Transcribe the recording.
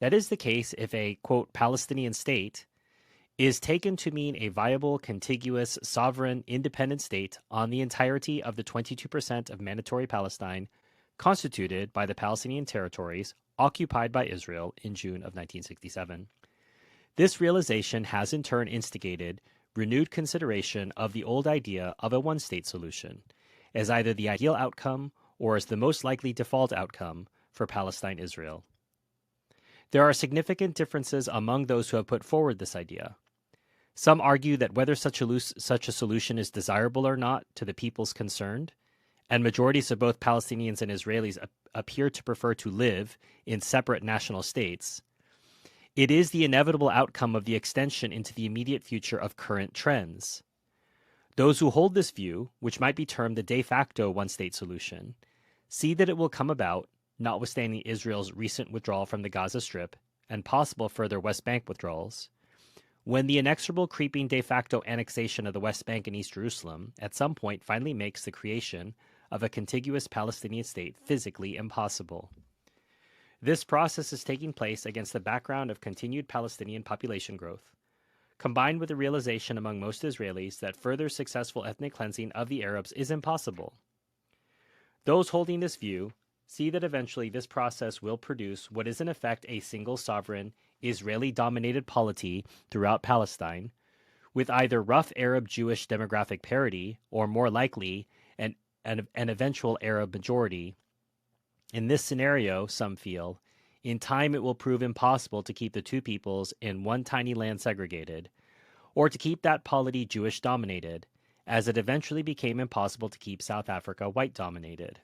That is the case if a, quote, Palestinian state is taken to mean a viable, contiguous, sovereign, independent state on the entirety of the 22% of mandatory Palestine constituted by the Palestinian territories occupied by Israel in June of 1967. This realization has in turn instigated renewed consideration of the old idea of a one-state solution as either the ideal outcome or as the most likely default outcome for Palestine-Israel. There are significant differences among those who have put forward this idea. Some argue that whether such a solution is desirable or not to the peoples concerned, and majorities of both Palestinians and Israelis appear to prefer to live in separate national states, it is the inevitable outcome of the extension into the immediate future of current trends. Those who hold this view, which might be termed the de facto one-state solution, see that it will come about, notwithstanding Israel's recent withdrawal from the Gaza Strip and possible further West Bank withdrawals, when the inexorable creeping de facto annexation of the West Bank and East Jerusalem at some point finally makes the creation of a contiguous Palestinian state physically impossible. This process is taking place against the background of continued Palestinian population growth, combined with the realization among most Israelis that further successful ethnic cleansing of the Arabs is impossible. Those holding this view see that eventually this process will produce what is in effect a single sovereign, Israeli-dominated polity throughout Palestine, with either rough Arab-Jewish demographic parity or more likely an eventual Arab majority. In this scenario, some feel, in time it will prove impossible to keep the two peoples in one tiny land segregated, or to keep that polity Jewish-dominated, as it eventually became impossible to keep South Africa white-dominated.